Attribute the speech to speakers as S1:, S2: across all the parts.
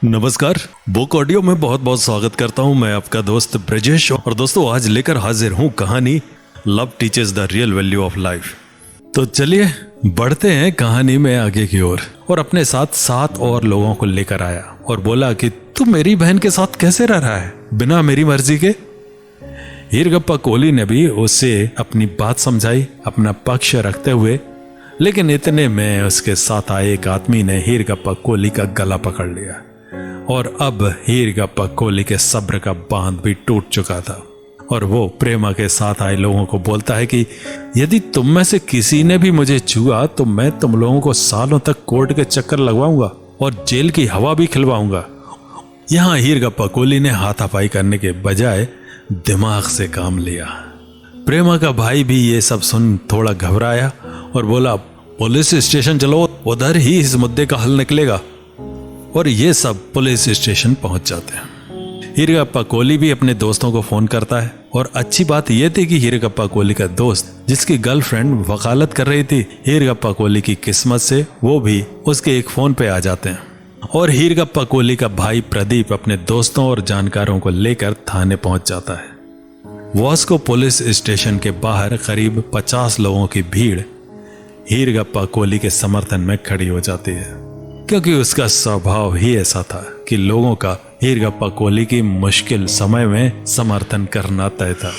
S1: नमस्कार। Book audio में बहुत बहुत स्वागत करता हूं। मैं आपका दोस्त ब्रजेश और दोस्तों आज लेकर हाजिर हूं कहानी love teachers the real value of life. तो चलिए बढ़ते हैं कहानी में आगे की ओर। और अपने साथ 7 और लोगों को लेकर आया और बोला कि तू मेरी बहन के साथ कैसे रह रहा है बिना मेरी मर्जी के। हीरगप्पा कोहली ने भी उससे अपनी बात समझाई, अपना पक्ष रखते हुए, लेकिन इतने में उसके साथ आए एक आदमी ने हीरगप्पा कोहली का गला पकड़ लिया और अब हीरगप्पा कोहली के सब्र का बांध भी टूट चुका था। और वो प्रेमा के साथ आए लोगों को बोलता है कि यदि तुम में से किसी ने भी मुझे छुआ तो मैं तुम लोगों को सालों तक कोर्ट के चक्कर लगवाऊंगा और जेल की हवा भी खिलवाऊंगा। यहाँ हीरगप्पा कोहली ने हाथापाई करने के बजाय दिमाग से काम लिया। प्रेमा का भाई भी ये सब सुन थोड़ा घबराया और बोला, पुलिस स्टेशन चलो, उधर ही इस मुद्दे का हल निकलेगा। और ये सब पुलिस स्टेशन पहुंच जाते हैं। हीरगप्पा कोहली भी अपने दोस्तों को फोन करता है और अच्छी बात यह थी कि हीरगप्पा कोहली का दोस्त जिसकी गर्लफ्रेंड वकालत कर रही थी, हीरगप्पा कोहली की किस्मत से वो भी उसके एक फोन पे आ जाते हैं। और हीरगप्पा कोहली का भाई प्रदीप अपने दोस्तों और जानकारों को लेकर थाने पहुंच जाता है। वास्को पुलिस स्टेशन के बाहर करीब 50 लोगों की भीड़ हीरगप्पा कोहली के समर्थन में खड़ी हो जाती है, क्योंकि उसका स्वभाव ही ऐसा था कि लोगों का हीरगप्पा कोहली की मुश्किल समय में समर्थन करना तय था।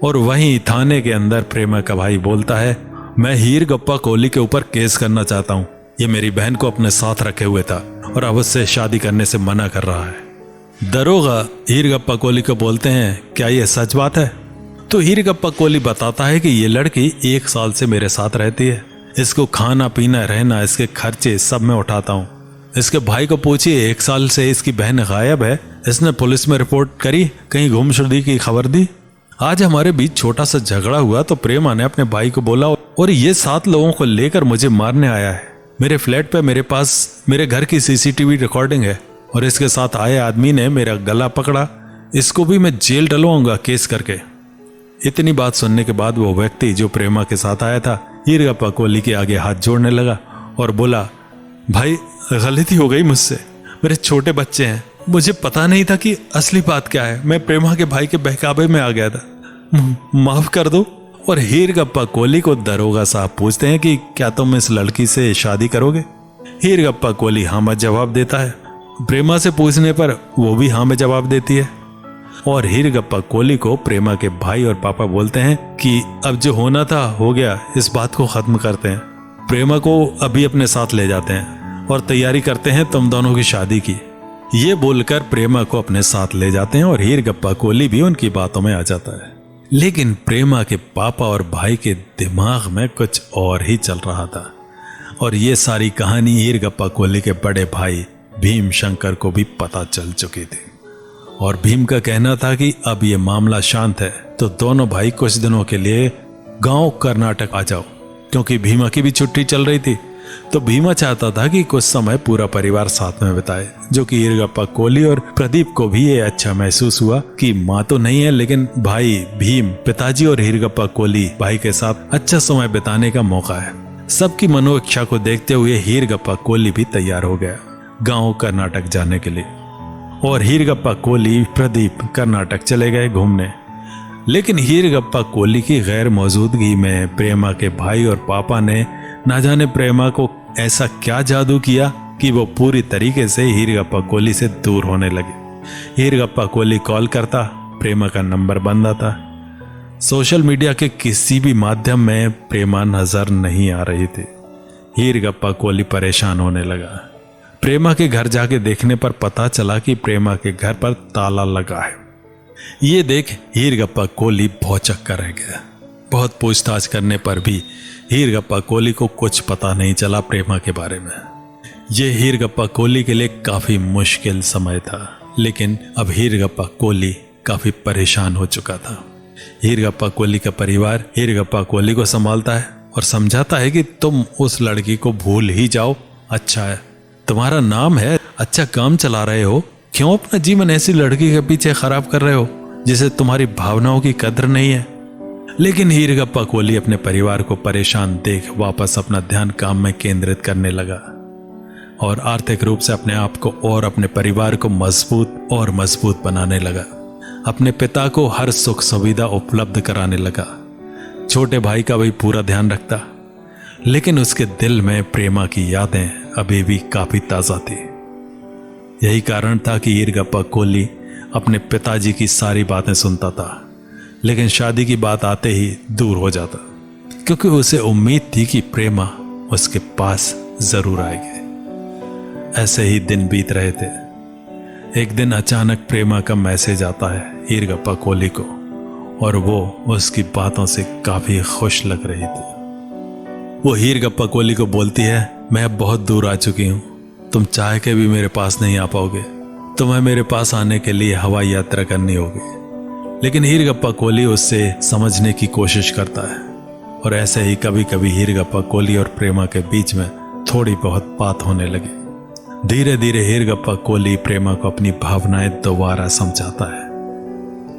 S1: और वहीं थाने के अंदर प्रेमा का भाई बोलता है, मैं हीरगप्पा कोहली के ऊपर केस करना चाहता हूं। ये मेरी बहन को अपने साथ रखे हुए था और अब उससे शादी करने से मना कर रहा है। दरोगा हीरगप्पा कोहली को बोलते हैं, क्या ये सच बात है? तो हीरगप्पा कोहली बताता है कि ये लड़की 1 साल से मेरे साथ रहती है। इसको खाना पीना रहना, इसके खर्चे सब मैं उठाता हूँ। इसके भाई को पूछिए, 1 साल से इसकी बहन गायब है। इसने पुलिस में रिपोर्ट करी, कहीं गुमशुदगी की खबर दी। आज हमारे बीच छोटा सा झगड़ा हुआ तो प्रेमा ने अपने भाई को बोला और ये 7 लोगों को लेकर मुझे मारने आया है। मेरे फ्लैट पे मेरे पास मेरे घर की सीसीटीवी रिकॉर्डिंग है और इसके साथ आए आदमी ने मेरा गला पकड़ा। इसको भी मैं जेल डलवाऊंगा केस करके। इतनी बात सुनने के बाद वो व्यक्ति जो प्रेमा के साथ आया था हीरगप्पा कोहली के आगे हाथ जोड़ने लगा और बोला, भाई गलती हो गई मुझसे, मेरे छोटे बच्चे हैं, मुझे पता नहीं था कि असली बात क्या है। मैं प्रेमा के भाई के बहकावे में आ गया था, माफ कर दो। और हीरगप्पा कोहली को दरोगा साहब पूछते हैं कि क्या तुम इस लड़की से शादी करोगे? हीरगप्पा कोहली हाँ में जवाब देता है। प्रेमा से पूछने पर वो भी हाँ में जवाब देती है। और हीरगप्पा कोहली को प्रेमा के भाई और पापा बोलते हैं कि अब जो होना था हो गया, इस बात को खत्म करते हैं। प्रेमा को अभी अपने साथ ले जाते हैं और तैयारी करते हैं तुम दोनों की शादी की। ये बोलकर प्रेमा को अपने साथ ले जाते हैं और हीरगप्पा कोहली भी उनकी बातों में आ जाता है। लेकिन प्रेमा के पापा और भाई के दिमाग में कुछ और ही चल रहा था। और ये सारी कहानी हीरगप्पा कोहली के बड़े भाई भीम शंकर को भी पता चल चुकी थी। और भीम का कहना था कि अब ये मामला शांत है तो दोनों भाई कुछ दिनों के लिए गांव कर्नाटक आ जाओ, क्योंकि भीमा की भी छुट्टी चल रही थी। तो भीमा चाहता था कि कुछ समय पूरा परिवार साथ में बिताए, जो कि हीरगप्पा कोहली और प्रदीप को भी ये अच्छा महसूस हुआ कि माँ तो नहीं है लेकिन भाई भीम, पिताजी और हीरगप्पा कोहली भाई के साथ अच्छा समय बिताने का मौका है। सबकी मनोइच्छा को देखते हुए हीरगप्पा कोहली भी तैयार हो गया गाँव कर्नाटक जाने के लिए। और हीरगप्पा कोहली प्रदीप कर्नाटक चले गए घूमने। लेकिन हीरगप्पा कोहली की गैर मौजूदगी में प्रेमा के भाई और पापा ने ना जाने प्रेमा को ऐसा क्या जादू किया कि वो पूरी तरीके से हीरगप्पा कोहली से दूर होने लगे। हीरगप्पा कोहली कॉल करता, प्रेमा का नंबर बंद आता। सोशल मीडिया के किसी भी माध्यम में प्रेमा नजर नहीं आ रही थी। हीरगप्पा कोहली परेशान होने लगा। प्रेमा के घर जाके देखने पर पता चला कि प्रेमा के घर पर ताला लगा है। ये देख हीरगप्पा कोहली भौचक्का कर रह गया। बहुत पूछताछ करने पर भी हीरगप्पा कोहली को कुछ पता नहीं चला प्रेमा के बारे में। ये हीरगप्पा कोहली के लिए काफी मुश्किल समय था, लेकिन अब हीरगप्पा कोहली काफी परेशान हो चुका था। हीरगप्पा कोहली का परिवार हीरगप्पा कोहली को संभालता है और समझाता है कि तुम उस लड़की को भूल ही जाओ। अच्छा है, तुम्हारा नाम है, अच्छा काम चला रहे हो, क्यों अपना जीवन ऐसी लड़की के पीछे खराब कर रहे हो जिसे तुम्हारी भावनाओं की कद्र नहीं है? लेकिन हीरगप्पा कोहली अपने परिवार को परेशान देख वापस अपना ध्यान काम में केंद्रित करने लगा। और आर्थिक रूप से अपने आप को और अपने परिवार को मजबूत और मजबूत बनाने लगा। अपने पिता को हर सुख सुविधा उपलब्ध कराने लगा। छोटे भाई का भी पूरा ध्यान रखता, लेकिन उसके दिल में प्रेमा की यादें अभी भी काफी ताजा थी। यही कारण था कि हीरगप्पा कोहली अपने पिताजी की सारी बातें सुनता था, लेकिन शादी की बात आते ही दूर हो जाता, क्योंकि उसे उम्मीद थी कि प्रेमा उसके पास जरूर आएगी। ऐसे ही दिन बीत रहे थे। एक दिन अचानक प्रेमा का मैसेज आता है हीरगप्पा कोहली को, और वो उसकी बातों से काफी खुश लग रही थी। वो हीरगप्पा कोहली को बोलती है, मैं अब बहुत दूर आ चुकी हूं, तुम चाह के भी मेरे पास नहीं आ पाओगे, तुम्हें मेरे पास आने के लिए हवाई यात्रा करनी होगी। लेकिन हीरगप्पा कोहली उससे समझने की कोशिश करता है, और ऐसे ही कभी कभी हीरगप्पा कोहली और प्रेमा के बीच में थोड़ी बहुत बात होने लगी। धीरे धीरे हीरगप्पा कोहली प्रेमा को अपनी भावनाएं दोबारा समझाता है।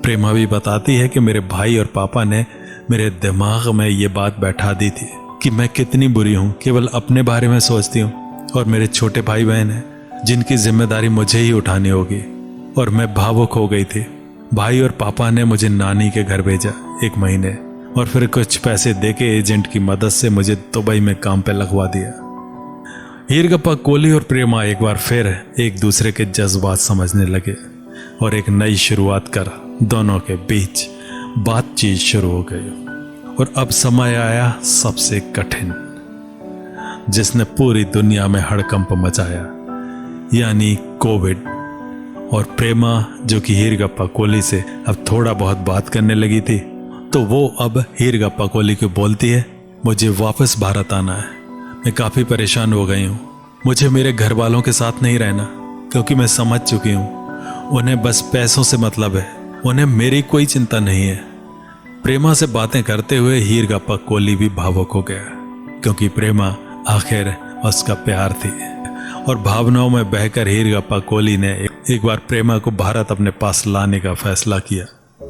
S1: प्रेमा भी बताती है कि मेरे भाई और पापा ने मेरे दिमाग में ये बात बैठा दी थी कि मैं कितनी बुरी हूं, केवल अपने बारे में सोचती हूं, और मेरे छोटे भाई बहन हैं जिनकी जिम्मेदारी मुझे ही उठानी होगी। और मैं भावुक हो गई थी। भाई और पापा ने मुझे नानी के घर भेजा 1 महीने, और फिर कुछ पैसे देके एजेंट की मदद से मुझे दुबई में काम पे लगवा दिया। हीरगप्पा कोहली और प्रेमा एक बार फिर एक दूसरे के जज्बात समझने लगे, और एक नई शुरुआत कर दोनों के बीच बातचीत शुरू हो गई। और अब समय आया सबसे कठिन, जिसने पूरी दुनिया में हड़कंप मचाया, यानी कोविड। और प्रेमा, जो कि हीरगप्पा कोहली से अब थोड़ा बहुत बात करने लगी थी, तो वो अब हीरगप्पा कोहली को बोलती है, मुझे वापस भारत आना है, मैं काफी परेशान हो गई हूँ, मुझे मेरे घर वालों के साथ नहीं रहना, क्योंकि मैं समझ चुकी हूँ उन्हें बस पैसों से मतलब है, उन्हें मेरी कोई चिंता नहीं है। प्रेमा से बातें करते हुए हीरगप्पा कोहली भी भावुक हो गया, क्योंकि प्रेमा आखिर उसका प्यार थी। और भावनाओं में बहकर हीरगप्पा कोहली ने एक बार प्रेमा को भारत अपने पास लाने का फैसला किया,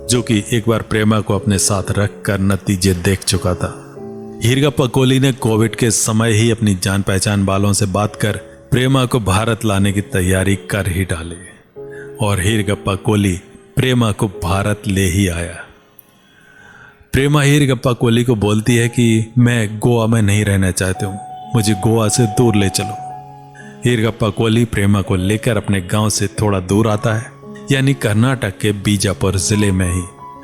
S1: जो कि एक बार प्रेमा को अपने साथ रखकर नतीजे देख चुका था। हीरगप्पा कोहली ने कोविड के समय ही अपनी जान पहचान वालों से बात कर प्रेमा को भारत लाने की तैयारी कर ही डाली, और हीरगप्पा कोहली प्रेमा को भारत ले ही आया। प्रेमा हीरगप्पा कोहली को बोलती है कि मैं गोवा में नहीं रहना चाहती हूँ, मुझे गोवा से दूर ले चलो। हीरगप्पा कोहली प्रेमा को लेकर अपने गांव से थोड़ा दूर आता है, यानी कर्नाटक के बीजापुर जिले में ही,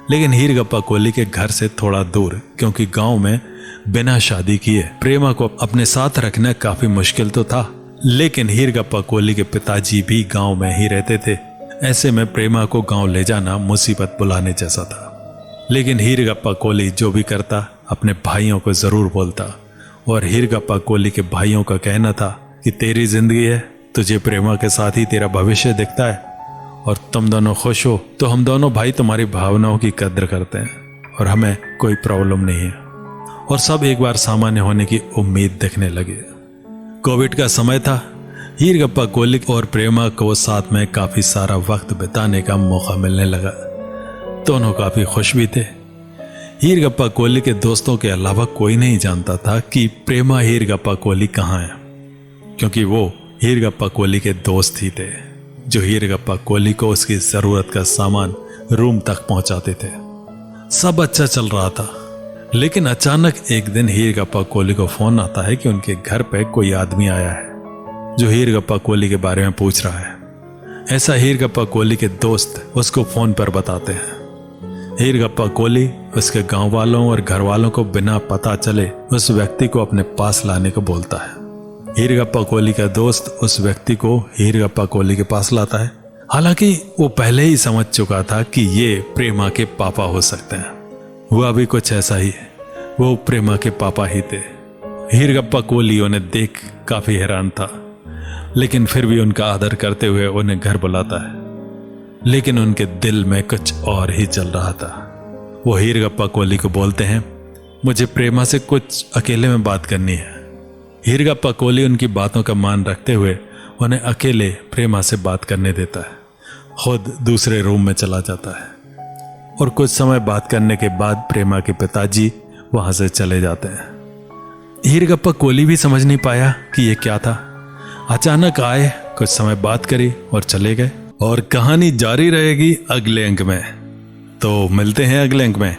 S1: लेकिन हीरगप्पा कोहली के घर से थोड़ा दूर, क्योंकि गांव में बिना शादी किए प्रेमा को अपने साथ रखना काफी मुश्किल तो था। लेकिन हीरगप्पा कोहली के पिताजी भी गांव में ही रहते थे, ऐसे में प्रेमा को गांव ले जाना मुसीबत बुलाने जैसा था। लेकिन हीरगप्पा कोहली जो भी करता अपने भाइयों को जरूर बोलता, और हीरगप्पा कोहली के भाइयों का कहना था कि तेरी जिंदगी है, तुझे प्रेमा के साथ ही तेरा भविष्य दिखता है, और तुम दोनों खुश हो तो हम दोनों भाई तुम्हारी भावनाओं की कद्र करते हैं, और हमें कोई प्रॉब्लम नहीं है। और सब एक बार सामान्य होने की उम्मीद दिखने लगी। कोविड का समय था। हीरगप्पा कोहली और प्रेमा को साथ में काफी सारा वक्त बिताने का मौका मिलने लगा। दोनों काफी खुश भी थे। हीरगप्पा कोहली के दोस्तों के अलावा कोई नहीं जानता था कि प्रेमा हीरगप्पा कोहली कहाँ है, क्योंकि वो हीरगप्पा कोहली के दोस्त ही थे, जो हीरगप्पा कोहली को उसकी जरूरत का सामान रूम तक पहुंचाते थे। सब अच्छा चल रहा था, लेकिन अचानक एक दिन हीरगप्पा कोहली को फोन आता है कि उनके घर पे कोई आदमी आया है, जो हीरगप्पा कोहली के बारे में पूछ रहा है। ऐसा हीरगप्पा कोहली के दोस्त उसको फोन पर बताते हैं। हीरगप्पा कोहली उसके गांव वालों और घर वालों को बिना पता चले उस व्यक्ति को अपने पास लाने को बोलता है। हीरगप्पा कोहली का दोस्त उस व्यक्ति को हीरगप्पा कोहली के पास लाता है। हालांकि वो पहले ही समझ चुका था कि ये प्रेमा के पापा हो सकते हैं। हुआ भी कुछ ऐसा ही है, वो प्रेमा के पापा ही थे। हीरगप्पा कोहली उन्हें देख काफी हैरान था, लेकिन फिर भी उनका आदर करते हुए उन्हें घर बुलाता है। लेकिन उनके दिल में कुछ और ही चल रहा था। वो हीरगप्पा कोहली को बोलते हैं, मुझे प्रेमा से कुछ अकेले में बात करनी है। हीरगप्पा कोहली उनकी बातों का मान रखते हुए उन्हें अकेले प्रेमा से बात करने देता है, खुद दूसरे रूम में चला जाता है। और कुछ समय बात करने के बाद प्रेमा के पिताजी वहां से चले जाते हैं। हीरगप्पा कोहली भी समझ नहीं पाया कि यह क्या था। अचानक आए, कुछ समय बात करी और चले गए। और कहानी जारी रहेगी अगले अंक में। तो मिलते हैं अगले अंक में।